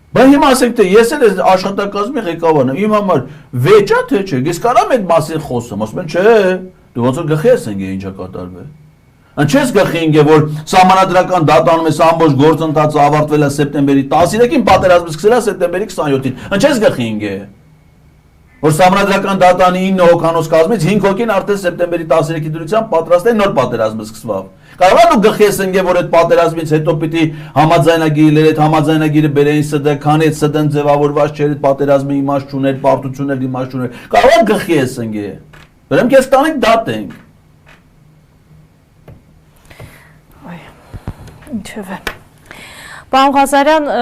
Բայց հիմա ասենք թե ես էլ աշխատակազմի ղեկավարն եմ, իմ համար վեճ է թե չէ, ես կարամ այդ մասին խոսեմ, ասում են չէ, դու ոնց որ գլխի ես ընկել ինչա կատարվել։ Ինչպես գլխի ընկել, որ սահմանադրական դատանում ես ամբողջ գործընթացը ավարտվել է սեպտեմբերի 13-ին, պատերազմը սկսել է սեպտեմբերի 27-ին։ Ինչպես գլխի ընկել։ Որ սահմանադրական դատանի 9 հոգանոց կազմից 5 հոգին արդեն սեպտեմբերի 13-ի դրությամբ պատրաստ են նոր պատերազմը սկսվավ։ Կարող է դու գլխի ես ընկել, որ այդ պատերազմից հետո պիտի համաձայնագիրը այդ համաձայնագիրը բերեին ՍԴ, քանի այդ ՍԴ-ն ձևավորված չէր, այդ պատերազմի իմաստ չուներ, պարտություններ իմաստ չուներ։ Կարող է գլխի ես ընկել։ Ուրեմն քեզ տանենք դատենք։ Այ ինչևէ։ Պարոն Ղազարյան,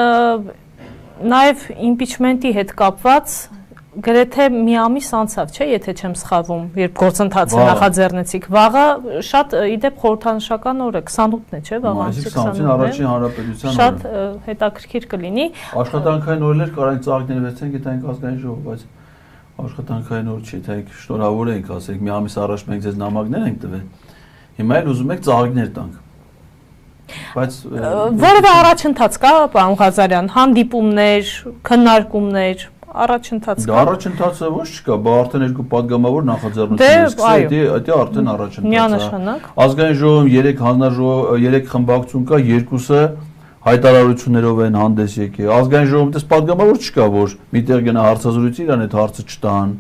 նաև իմպիչմենտի հետ կապված գրեթե մի ամիս անցավ, չէ, եթե չեմ սխալվում, երբ գործընթացը նախաձեռնեցիք։ Վաղը շատ իդեպ խորհրդանշական օր է, 28-ն է, չէ, վաղը 28-ին առաջին հանրապետության օրը։ Շատ հետաքրքիր կլինի։ Աշխատանքային օրեր կարան ծաղիկները վերցնենք, եթե ազգային ժողով, բայց աշխատանքային օր չի, թե շնորհավոր ենք, ասենք, մի ամիս առաջ մենք ձեզ նամակներ ենք տվել։ Հիմա էլ ուզում եք ծաղիկներ տանք։ Բայց որևէ առաջընթաց կա, պարոն Ղազարյան, հանդիպումներ, քննարկումներ, առաջընթաց կա։ Դա առաջընթացը ոչ չկա, բա արդեն երկու падգամավոր նախաձեռնություններ սկսել, դա արդեն առաջընթաց է։ Միանշանակ։ Ազգային ժողովում 3 հանձնաժողով, 3 խմբակցություն կա, երկուսը հայտարարություններով են հանդես եկել։ Ազգային ժողովում դες падգամավոր չկա, որ միտեղ գնա հարցազրույցի իրան այդ հարցը չտան։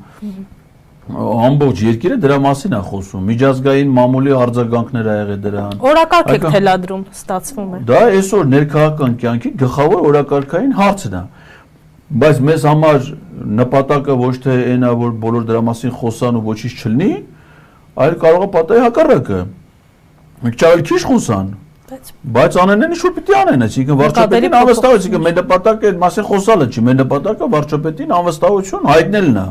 Ամբողջ երկիրը դրա մասին է խոսում։ Միջազգային մամուլի արձագանքներ ա եղել դրան։ Օրակարգ եք թելադրում, ստացվում է։ Դա այսօր ներքաղաքական կյանքի գլխավոր օրակարգային հարցն է։ Բայց մեզ համար նպատակը ոչ թե այն է, որ բոլոր դրա մասին խոսան ու ոչինչ չլինի, այլ կարող է պատահի հակառակը։ Մենք չարել քիչ խոսան, բայց անենեն ինչ որ պիտի անեն, այսինքն վարչապետին անվստահություն, մեր նպատակը այդ մասին խոսալը չի, մեր նպատակը վարչապետին անվստահություն հայտնելն է։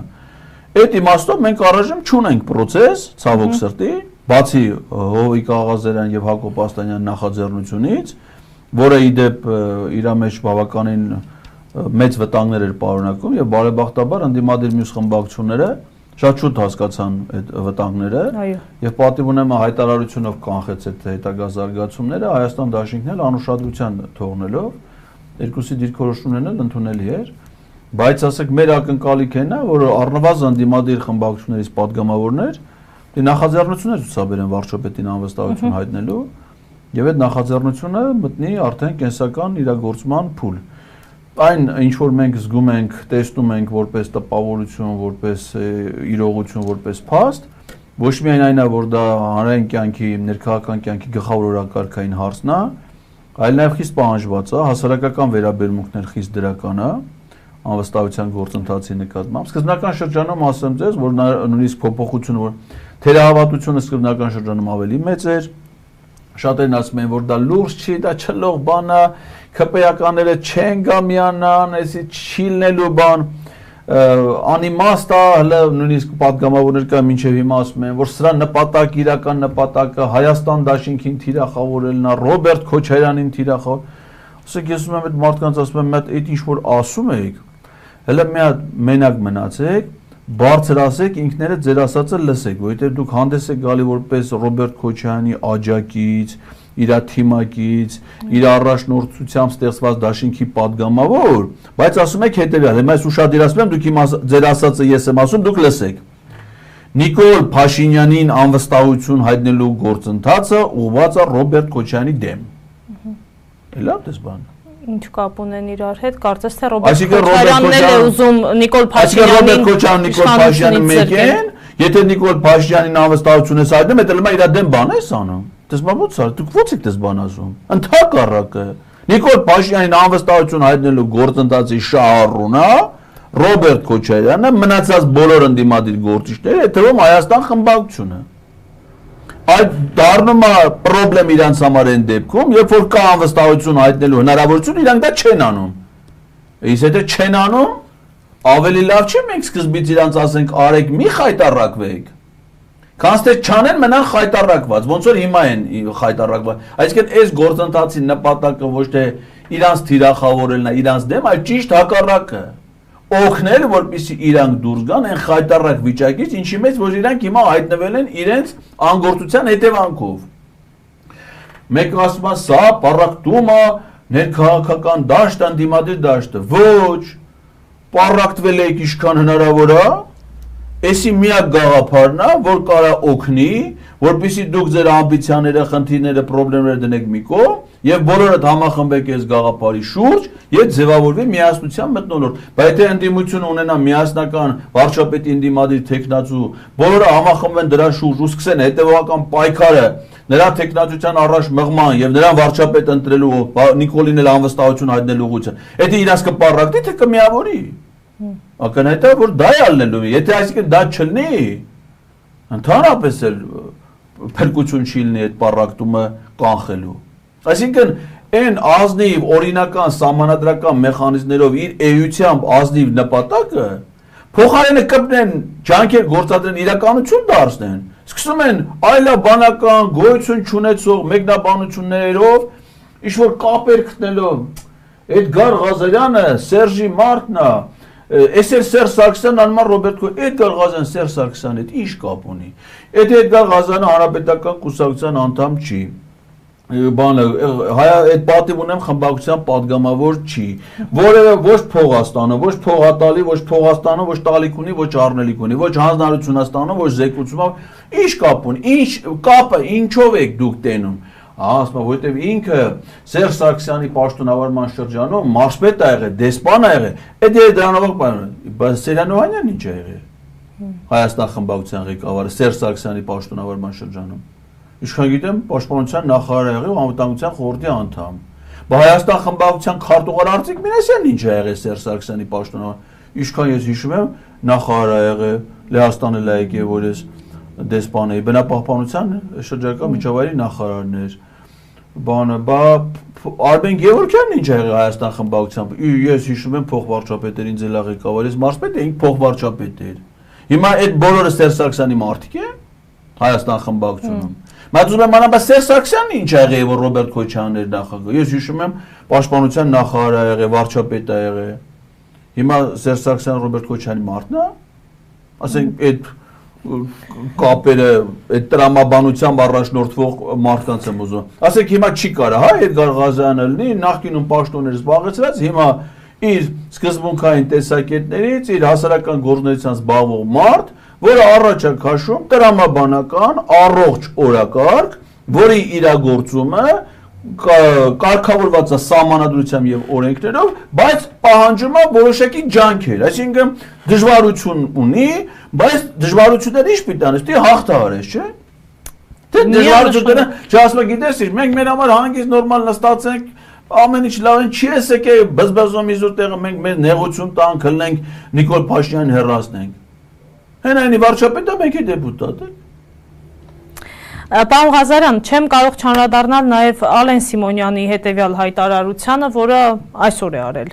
Այդ իմաստով մենք առայժմ չունենք process, ցավոք սրտի, բացի Հովիկ Աղազարյան եւ Հակոբ Աստանյան նախաձեռնությունից, որը իդեպ իր մեջ բավականին մեծ վտանգներ էր պարունակում եւ բարեբախտաբար ընդդիմադիր մյուս խմբակցությունները շատ շուտ հասկացան այդ վտանգները եւ պատիվ ունեմ հայտարարությունով կանխեց այդ հետագա զարգացումները Հայաստան Դաշինքն էլ անուշադրության թողնելով երկուսի դիրքորոշումներն էլ ընդունելի էր բայց ասեք մեր ակնկալիքն է որ առնվազն ընդդիմադիր խմբակցություններից падգամավորներ դե նախաձեռնություններ ցուցաբերեն վարչապետին անվստահություն հայտնելու եւ այդ նախաձեռնությունը մտնի արդեն կենսական իրագործման փուլ Այն ինչ որ մենք զգում ենք, տեսնում ենք որպես տպավորություն, որպես իրողություն, որպես փաստ, ոչ միայն այն է, որ դա հանրային կյանքի, ներքաղաքական կյանքի գլխավոր օրակարգային հարցն է, այլ նաև խիստ պահանջված է, հասարակական վերաբերմունքներ խիստ դրական է, անվստահության գործընթացի նկատմամբ։ Սկզբնական շրջանում ասեմ ձեզ, որ նույնիսկ փոփոխությունը, որ թերահավատությունը սկզբնական շրջանում ավելի մեծ էր, շատերն ասում են, որ դա լուրջ չի, դա չլող բան է, քպեականները չեն գա միանան, այսի չիլնելու բան, անիմաստ է, հələ նույնիսկ падգամավորներ կա մինչև հիմա ասում են, որ սրա նպատակ իրական նպատակը Հայաստան Դաշինքին թիրախավորելն է, Ռոբերտ Քոչարյանին թիրախավոր։ Ասեք ես ուզում եմ այդ մարդկանց ասում եմ, այդ ինչ որ ասում եք, հələ մի հատ մենակ մնացեք, բարձր ասեք, ինքներդ ձեր ասածը լսեք, որովհետև դուք հանդես եք գալի որպես Ռոբերտ Քոչարյանի աջակից, իր թիմակից, իր առաջնորդությամբ ստեղծված դաշինքի падգամավոր, բայց ասում եք հետևյալ, հիմա ես ուշադիր ասում եմ, դուք իմ ձեր ասածը ես եմ ասում, դուք լսեք։ Նիկոլ Փաշինյանին անվստահություն հայտնելու գործընթացը ուղղված է Ռոբերտ Քոչարյանի դեմ։ Լավ դες բան։ Ինչ կապ ունեն իրար հետ, կարծես թե Ռոբերտ Քոչարյանն է ուզում Նիկոլ Փաշինյանին մեկեն, եթե Նիկոլ Փաշինյանին անվստահություն ես հայտնում, դա լավ է իր դեմ բան ես անում։ Դες բան ո՞ց է, դուք ո՞ց եք դες բան ասում։ Ընդհակառակը Նիկոլ Փաշինյանին անվստահություն հայտնելու գործընթացի շահառունը Ռոբերտ Քոչարյանը մնացած բոլոր ընդդիմադիր գործիչները, թվում Հայաստան խմբակցությունը։ Այդ դառնում է խնդրեմ իրանց համար այն դեպքում, երբ որ կա անվստահություն հայտնելու հնարավորություն, իրանք դա չեն անում։ Իսկ եթե չեն անում, ավելի լավ չէ մենք սկզբից իրանց ասենք արեք մի խայտարակվեք։ Քանց թե չանեն մնան խայտարակված, ոնց որ հիմա են խայտարակված։ Այսինքն այս գործընթացի նպատակը ոչ թե իրանց թիրախավորելն է իրանց դեմ, այլ ճիշտ հակառակը։ Օգնել, որպեսզի իրանք դուրս գան այն խայտարակ վիճակից, ինչի մեջ որ իրանք հիմա հայտնվել են իրենց անգործության հետևանքով։ Մեկը ասում է, սա պառակտում է ներքաղաքական դաշտ, ընդդիմադիր դաշտը։ Ոչ, պառակտվել եք ինչքան հնարավոր է, էսի միակ գաղափարն է, որ կարա օգնի, որպեսզի դուք ձեր ամբիցիաները, խնդիրները, խնդիրները դնեք մի կողմ եւ բոլորդ համախմբեք այս գաղափարի շուրջ եւ ձևավորվի միասնության մթնոլորտ։ Բայց եթե ընդդիմություն ունենա միասնական վարչապետի ընդդիմադիր տեխնացու, բոլորը համախմբեն դրա շուրջ ու սկսեն հետեւական պայքարը նրա տեխնացության առաջ մղման եւ նրան վարչապետ ընտրելու Նիկոլին էլ անվստահություն հայտնելու ուղղությամբ։ Եթե իրաց կպառակտի, թե կմիավորի։ Ակնհայտ է, որ դա է ալնելու։ Եթե այսինքն դա չլինի, ընդհանրապես էլ փրկություն չի լինի այդ պառակտումը կանխելու։ Այսինքն այն ազնիվ օրինական սահմանադրական մեխանիզմներով իր էությամբ ազնիվ նպատակը փոխարենը կպնեն ջանքեր գործադրեն իրականություն դարձնեն, սկսում են այլաբանական գոյություն չունեցող մեկնաբանություններով ինչ որ կապեր գտնելով Էդգար Ղազարյանը Սերժի Մարտն է Էսեր Սերժ Սարգսյանն անում Ռոբերտ Քոչարյանը Էդգար Ղազարյան Սերժ Սարգսյանի հետ ինչ կապ ունի։ Եթե Էդգար Ղազարյանը հանրապետական կուսակցության անդամ չի, բանը այդ պատիվ ունեմ խմբակցության падգամավոր չի, որևէ ոչ Փողաստանը, ոչ Փողատալի, ոչ Փողաստանը, ոչ տալիք ունի, ոչ առնելիք ունի, ոչ հանձնարարություն ստանում, ոչ զեկուցումով, ինչ կապ ունի, ինչ կապը ինչով եք դուք տենում։ Ասում եմ, որովհետև ինքը Սերժ Սարգսյանի պաշտոնավարման շրջանում մարզպետ ա եղել, դեսպան ա եղել, այդ դրանով բայց Սերյան Օհանյանն ինչ ա եղել։ Հայաստան խմբակցության ղեկավարը Սերժ Սարգսյանի պաշտոնավարման շրջանում։ Ինչքան գիտեմ, պաշտպանության նախարար ա եղել ու անվտանգության խորհրդի անդամ։ Բայց Հայաստան խմբակցության քարտուղար Արտիկ Մինասյանն ինչ ա եղել Սերժ Սարգսյանի պաշտոնավար։ Ինչքան ես հիշում եմ, նախարար ա եղել, Լեհաստանը լա եկել, որ ես դեսպանը բնապահպանության շրջակա միջավայրի նախարարն էր։ Բանը, Արմեն Գևորգյանն ինչ ա եղել Հայաստան խմբակցությամբ։ Ես հիշում եմ փոխվարչապետերին ձելա ղեկավար, ես մարզպետ էինք փոխվարչապետ էր։ Հիմա այդ բոլորը Սերժ Սարգսյանի մարդիկ է Հայաստան խմբակցությունում։ Բայց ուզում եմ անաբար Սերժ Սարգսյանն ինչ ա եղել, որ Ռոբերտ Քոչարյանն էր նախագահ։ Ես հիշում եմ պաշտպանության նախարար ա եղել, վարչապետ ա եղել։ Հիմա Սերժ Սարգսյանը Ռոբերտ Քոչարյանի մարդն է։ Ասենք այդ կապերը այդ տրամաբանությամբ առաջնորդվող մարդկանց եմ ուզում։ Ասեք հիմա չի կարա, հա, Էդգար Ղազարյանը լինի, նախկինում պաշտոններ զբաղեցրած, հիմա իր սկզբունքային տեսակետներից իր հասարակական գործունեությամբ զբաղվող մարդ, որը առաջ է քաշում տրամաբանական առողջ օրակարգ, որի իրագործումը կարգավորված է սահմանադրությամբ եւ օրենքներով, բայց պահանջում է որոշակի ջանքեր, այսինքն դժվարություն ունի, բայց դժվարությունները ինչ պիտի անես, դի հաղթահարես, չէ՞։ Դե դժվարությունները, չասում եք, գիտես, մենք մեր համար հանգիստ նորմալ նստած ենք, ամեն ինչ լավ են, չի եսեք է բզբզում իզուր տեղը մենք մեր նեղություն տանք, հլնենք Նիկոլ Փաշինյանին հեռացնենք։ Հենայնի վարչապետը մենք է դեպուտատ ենք։ Պարոն Ղազարյան, չեմ կարող չանդրադառնալ նաև Ալեն Սիմոնյանի հետևյալ հայտարարությանը, որը այսօր է արել։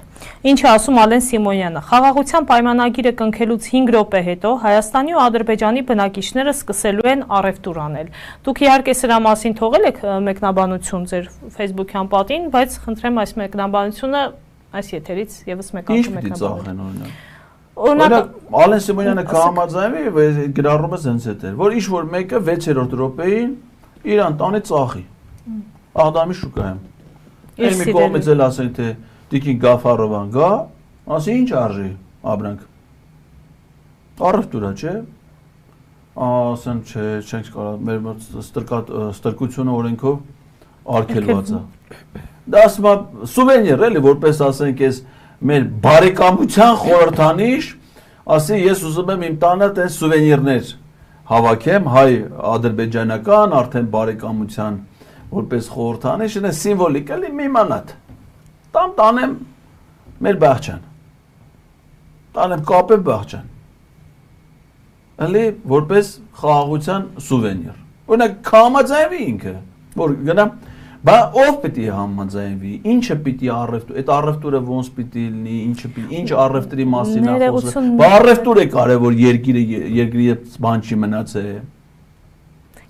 Ինչ է ասում Ալեն Սիմոնյանը։ Խաղաղության պայմանագիրը կնքելուց 5 րոպե հետո Հայաստանի ու Ադրբեջանի բնակիչները սկսելու են առևտուր անել։ Դուք իհարկե սրա մասին թողել եք մեկնաբանություն ձեր Facebook-յան պատին, բայց խնդրեմ այս մեկնաբանությունը այս եթերից եւս մեկ անգամ մեկնաբանեք։ Օրինակ Ալեն Սիմոնյանը կհամաձայնվի գրառումը հենց այդ էր, որ ինչ որ մեկը 6-րդ րոպեին իրան տանի ծախի։ Աղդամի շուկայում։ Այն մի կողմից էլ ասեն թե Տիկին Գաֆարովան գա, ասի ինչ արժի ապրանք։ Առևտուր է, չէ՞։ ասեմ չէ, չենք կարող, մեր ստրկությունը օրենքով արգելված է։ Դա ասում է սուվենիր էլի, որպես ասենք ես մեր բարեկամության խորհրդանիշ, ասի ես ուզում եմ իմ տանը տես սուվենիրներ հավաքեմ, հայ ադրբեջանական արդեն բարեկամության որպես խորհրդանիշ, նա սիմվոլիկ էլի մի մանատ։ Տանեմ մեր բաղջան։ Տանեմ կապեմ բաղջան։ Էլի որպես խաղաղության սուվենիր։ Օրինակ կհամաձայնվի ինքը, որ գնամ, բա ով պիտի համաձայնվի, ինչը պիտի առևտուր, այդ առևտուրը ոնց պիտի լինի, ինչ առևտրի մասին է խոսքը։ Բա առևտուրը կարևոր երկրի բան չի մնացել։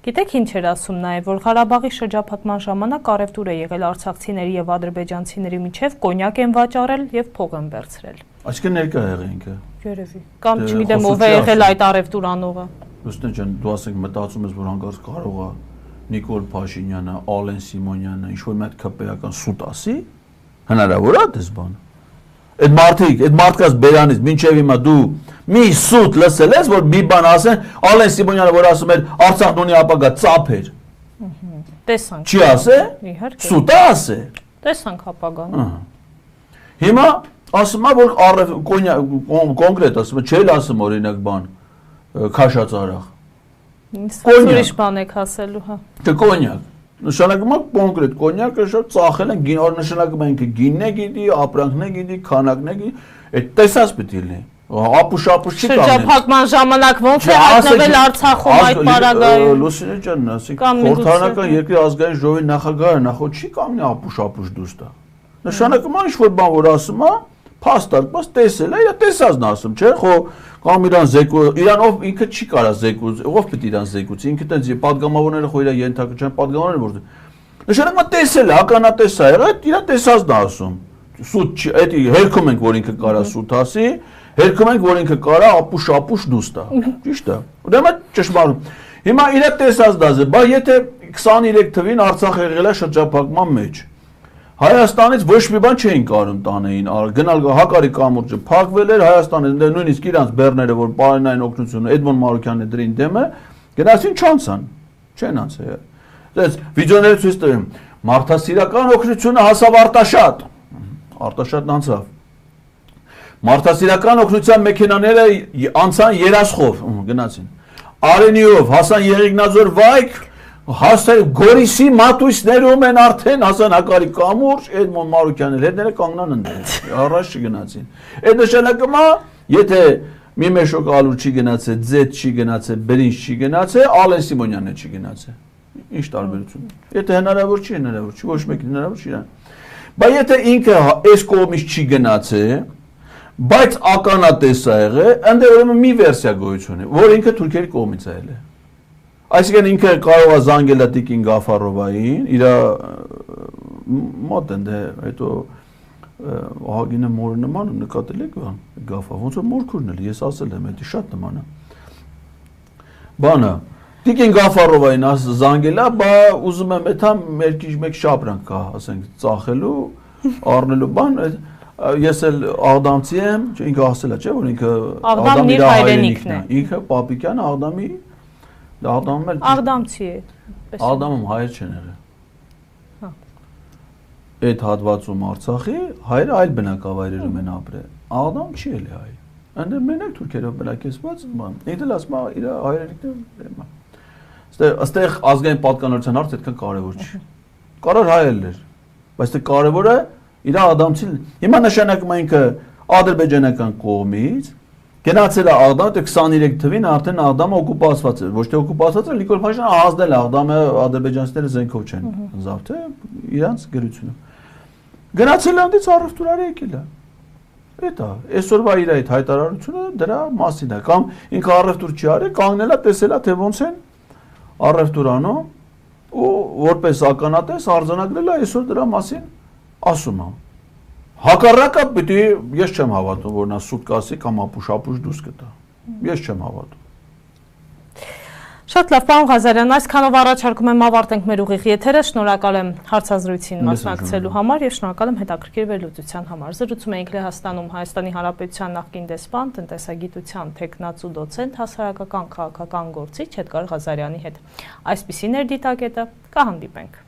Գիտեք ինչ էր ասում նաև, որ Ղարաբաղի շրջափակման ժամանակ առևտուր է եղել արցախցիների եւ ադրբեջանցիների միջև, կոնյակ են վաճառել եւ փող են վերցրել։ Այսինքն ներկա եղել ինքը։ Երևի։ Կամ չգիտեմ ով է եղել այդ առևտուր անողը։ Ոստեն ջան, դու ասենք մտածում ես, որ հանկարծ կարող է Նիկոլ Փաշինյանը, Ալեն Սիմոնյանը ինչ-որ մի հատ քպեական սուտ ասի, հնարավոր է դες բան։ Այդ մարդկաց բերանից մինչև հիմա դու մի սուտ լսել ես, որ մի բան ասեն, Ալեն Սիմոնյանը որ ասում էր Արցախն ունի ապագա ծափ էր։ Տեսանք։ Չի ասե։ Իհարկե։ Սուտ է ասե։ Տեսանք ապագան։ Հիմա ասում է որ կոնկրետ ասում է, չէ՞ ասում օրինակ բան քաշած արախ։ Ուրիշ բան եք ասելու, հա։ Չէ կոնյակ։ Նշանակում է կոնկրետ կոնյակը շատ ծախել են, նշանակում է ինքը գինն է գիտի, ապրանքն է գիտի, քանակն է գիտի, այդ տեսած պիտի լինի։ Ապուշ չի կանգնել։ Շրջափակման ժամանակ ոնց է հայտնվել Արցախում այդ պարագայում։ Լուսինե ջան, ասիկ խորհրդարանական երկրի ազգային ժողովի նախագահը նախոտ չի կանգնի ապուշ դուրս տա։ Նշանակում է ինչ-որ բան որ ասում է, փաստարկված տեսել է, իր տեսածն ասում, չէ՞, խո կամ իրան զեկու, իրան ով ինքը չի կարա զեկուց, ով պիտի իրան զեկուց, ինքը տենց պատգամավորները խո իր ենթակը չեն պատգամավորները որ նշանակում է տեսել է, ականատես է եղել, իր տեսածն ասում։ Սուտ չի, այդ հերքում ենք որ ինքը կարա սուտ ասի, հերքում ենք որ ինքը կարա ապուշ դուս տա։ Ճիշտ է։ Ուրեմն ճշմարիտ։ Հիմա իր տեսածն ասը, բա եթե 23 թվին Արցախ եղել է շրջափակման մեջ Հայաստանից ոչ մի բան չէին կարում տանեին, գնալ Հակարի կամուրջը փակվել էր, Հայաստանից նույնիսկ իրանց բեռները, որ պարենային օգնությունը Էդմոն Մարուկյանը դրին դեմը, գնացին չանցան, չեն անցել։ Դες վիդեոները ցույց տվեմ, մարդասիրական օգնությունը հասավ Արտաշատն անցավ։ Մարդասիրական օգնության մեքենաները անցան Երասխով, գնացին։ Արենիով հասան Եղեգնաձոր վայք Հասել Գորիսի մատույցներում են արդեն հասան Հակարի կամուրջ, Էդմոն Մարուկյանը հետները կանգնան ընդդեմ, առաջ չգնացին։ Այդ նշանակում է, եթե մի մեշոկ ալուր չի գնացել, ձետ չի գնացել, բրինջ չի գնացել, Ալեն Սիմոնյանը չի գնացել։ Ինչ տարբերություն։ Եթե հնարավոր չի, ոչ մեկին հնարավոր չի։ Բայց եթե ինքը այս կողմից չի գնացել, բայց ականատես է եղել, ընդ ուրեմն մի վերսիա գոյություն ունի, որ ինքը թուրքերի կողմից է եղել։ Այսինքն ինքը կարող է զանգել Տիկին Գաֆարովային, իր մոտ են դե հետո ահագինը մորը նման նկատել եք Գաֆա, ոնց որ մորքուրն էլի, ես ասել եմ, դա շատ նման է։ Բանը Տիկին Գաֆարովային զանգել է, բա ուզում եմ էթա մեկ շապրանք կա, ասենք, ծախելու, առնելու բան, ես էլ Աղդամցի եմ, ինքը ասել է, չէ, որ ինքը Աղդամն իր հայրենիքն է։ Ինքը Պապիկյանը Աղդամի Աղդամցի է։ Աղդամում հայր չեն եղել։ Հա։ Այդ հատվածում Արցախի հայրը այլ բնակավայրերում են ապրել։ Աղդամ չի ելի հայ։ Այնտեղ մենակ թուրքերով բնակեցված բան։ Ինքն ասում է իր հայրենիքն է։ Այստեղ ազգային պատկանելիության հարցը այդքան կարևոր չի։ Կարող հայել էր, բայց դա կարևորը իր աղդամցի։ Հիմա նշանակում է ինքը ադրբեջանական կողմից գնացել է Աղդամ, 23 թվին արդեն Աղդամը օկուպացված էր, ոչ թե օկուպացված էր, Նիկոլ Փաշինյանը ազդել է Աղդամը ադրբեջանցիները զենքով չեն զավթել, իրանց գրությունը։ Գնացել է այնտեղ առևտուրարի եկել է։ Էտա, այսօրվա իր այդ հայտարարությունը դրա մասին է, կամ ինքը առևտուր չի արել, կանգնել է, տեսել է, թե ոնց են առևտուր անում ու որպես ականատես արձանագրել է այսօր դրա մասին ասում է։ Հակառակը պիտի ես չեմ հավատում, որ նա սուտ կասի կամ ապուշ դուս կտա։ Ես չեմ հավատում։ Շատ լավ, պարոն Ղազարյան, այսքանով առաջարկում եմ ավարտենք մեր ուղիղ եթերը, շնորհակալ եմ հարցազրույցին մասնակցելու համար եւ շնորհակալ եմ հետաքրքիր վերլուծության համար։ Զրուցում էինք Լեհաստանում Հայաստանի Հանրապետության նախկին դեսպան, տնտեսագիտության թեկնածու դոցենտ, հասարակական քաղաքական գործիչ Էդգար Ղազարյանի հետ։ Այսպիսին էր դիտակետը, կհանդիպենք։